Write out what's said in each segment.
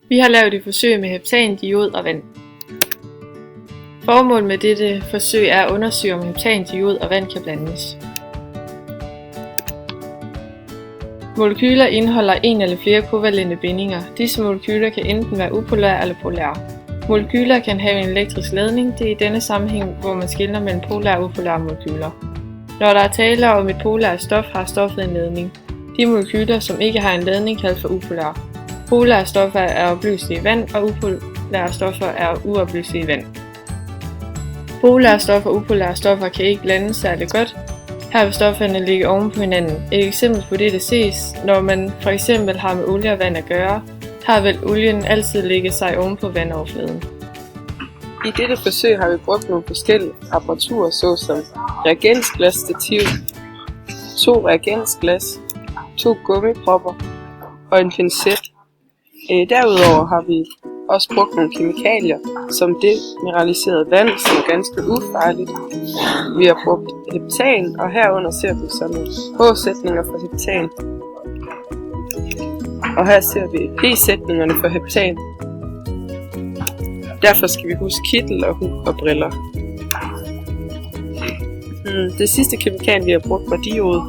Vi har lavet et forsøg med heptan, diod og vand. Formålet med dette forsøg er at undersøge, om heptan, diod og vand kan blandes. Molekyler indeholder en eller flere kovalente bindinger. Disse molekyler kan enten være upolære eller polære. Molekyler kan have en elektrisk ladning. Det er i denne sammenhæng, hvor man skelner mellem polære og upolære molekyler. Når der er tale om et polært stof, har stoffet en ladning. De molekyler, som ikke har en ladning, kaldes for upolære. Polære stoffer er opløselige i vand, og upolære stoffer er uopløselige i vand. Polære stoffer og upolære stoffer kan ikke blandes særlig godt. Her vil stofferne ligge oven på hinanden. Et eksempel på det ses, når man for eksempel har med olie og vand at gøre. Her vil olien altid ligge sig oven på vandoverfladen. I dette forsøg har vi brugt nogle forskellige apparaturer, såsom reagensglasstativ, 2 reagensglas, 2 gummipropper og en pincet. Derudover har vi også brugt nogle kemikalier, som demineraliseret vand, som er ganske ufarligt. Vi har brugt heptan, og herunder ser vi sådan nogle H-sætninger for heptan. Og her ser vi P-sætningerne for heptan. Derfor skal vi huske kittel og hue og briller. Det sidste kemikalie, vi har brugt, var diod.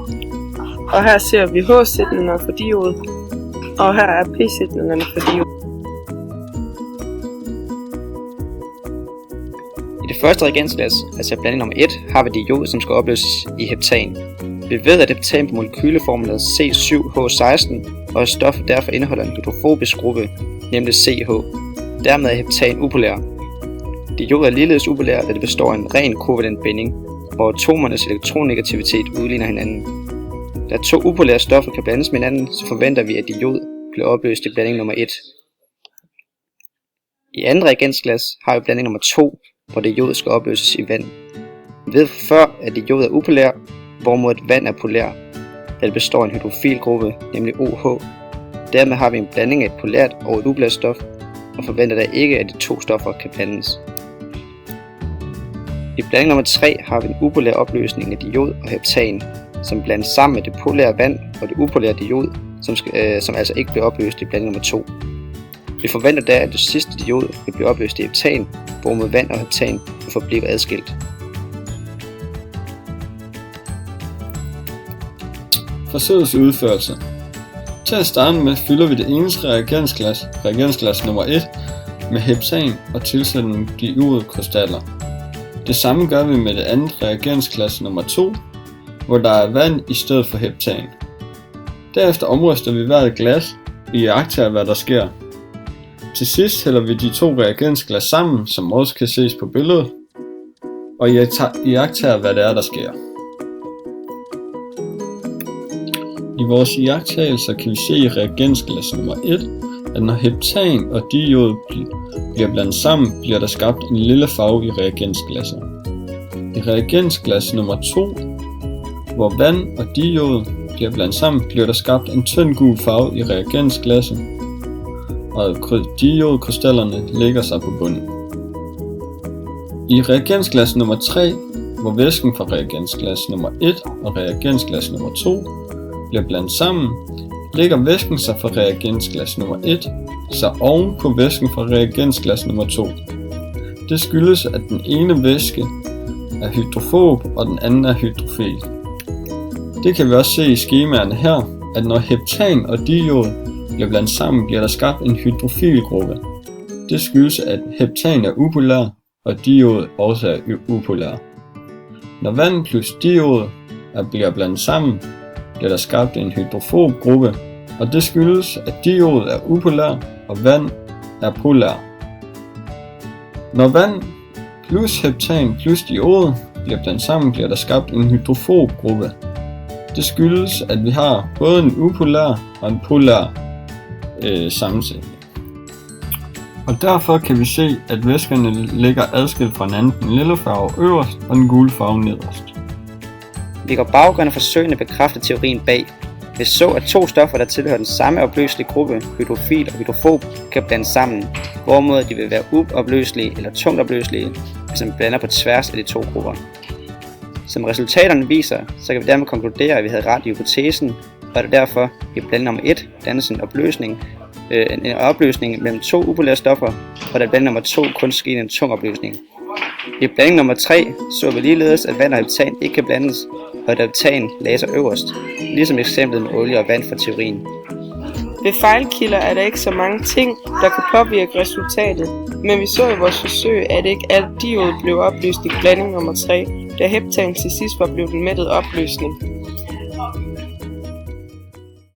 Og her ser vi H-sætninger for diod. Og her er P-sætningerne for diod. I det første reagensglas, altså blanding nummer 1, har vi diod, som skal opløses i heptan. Vi ved, at heptan på molekyleformlen C7H16, og stoffet derfor indeholder en hydrofobisk gruppe, nemlig CH. Dermed er heptan upolær. Diod er ligeledes upolær, da det består af en ren kovalent binding, hvor atomernes elektronegativitet udligner hinanden. Da 2 upolære stoffer kan blandes med hinanden, så forventer vi, at diod bliver opløst i blanding nummer 1. I andet reagensglas har vi blanding nummer 2, hvor diod skal opløses i vand. Vi ved før, at diod er upolær, hvorimod vand er polær, da det består af en hydrofil gruppe, nemlig OH. Dermed har vi en blanding af et polært og et upolært stof, og forventer da ikke, at de 2 stoffer kan blandes. I blanding nummer 3 har vi en upolær opløsning af diod og heptan, som blandes sammen med det polære vand og det upolære diod, som altså ikke bliver opløst i blanding nummer 2. Vi forventer da, at det sidste diod vil blive opløst i heptan, hvorimod vand og heptan vil forblive adskilt. Forsøgets udførelse. Til at starte med fylder vi det eneste reagensglas nummer 1, med heptan og tilsætter nogle diodkrystaller. Det samme gør vi med det andet reagensglas nummer 2, hvor der er vand i stedet for heptan. Derefter omryster vi hvert glas og iagttager, hvad der sker. Til sidst hælder vi de 2 reagensglas sammen, som også kan ses på billedet, og iagttager, hvad det er, der sker. I vores iagttagelser kan vi se i reagensglas nummer 1, at når heptan og diod bliver blandet sammen, bliver der skabt en lille farve i reagensglasset. I reagensglas nummer 2, hvor vand og diod bliver blandet sammen, bliver der skabt en tynd gul farve i reagensglasset, og diodkrystallerne lægger sig på bunden. I reagensglas nummer 3, hvor væsken fra reagensglas nummer 1 og reagensglas nummer 2 bliver blandet sammen, lægger væsken sig fra reagensglas nummer 1 sig oven på væsken fra reagensglas nummer 2. Det skyldes, at den ene væske er hydrofob, og den anden er hydrofil. Det kan vi også se i skemaerne her, at når heptan og diod bliver blandet sammen, bliver der skabt en hydrofil gruppe. Det skyldes, at heptan er upolær, og diod også er upolær. Når vand plus diod bliver blandet sammen, bliver der skabt en hydrofob gruppe, og det skyldes, at diod er upolær, og vand er polær. Når vand plus heptan plus diod bliver blandet sammen, bliver der skabt en hydrofob gruppe. Det skyldes, at vi har både en upolær og en polær sammensætning. Og derfor kan vi se, at væskerne ligger adskilt fra hinanden, den lille farve øverst og den gule farve nederst. Vi går baggående forsøgende bekræfte teorien bag. Vi så, at 2 stoffer, der tilhører den samme opløselige gruppe, hydrofil og hydrofob, kan blandes sammen, hvorimod de vil være uopløselige eller tungt opløselige, hvis man blander på tværs af de 2 grupper. Som resultaterne viser, så kan vi dermed konkludere, at vi havde ret i hypotesen, og at der derfor i blanding nummer 1 dannes en opløsning en opløsning mellem 2 upolære stoffer, og da blanding nummer 2 kun skal en tung opløsning. I blanding nummer 3 så vi ligeledes, at vand og heptan ikke kan blandes, og at heptan lagde sig øverst, ligesom eksemplet med olie og vand fra teorien. Ved fejlkilder er der ikke så mange ting, der kan påvirke resultatet, men vi så i vores forsøg, at ikke alt diod blev opløst i blanding nummer 3, da heptan til sidst var blevet en mættet opløsning.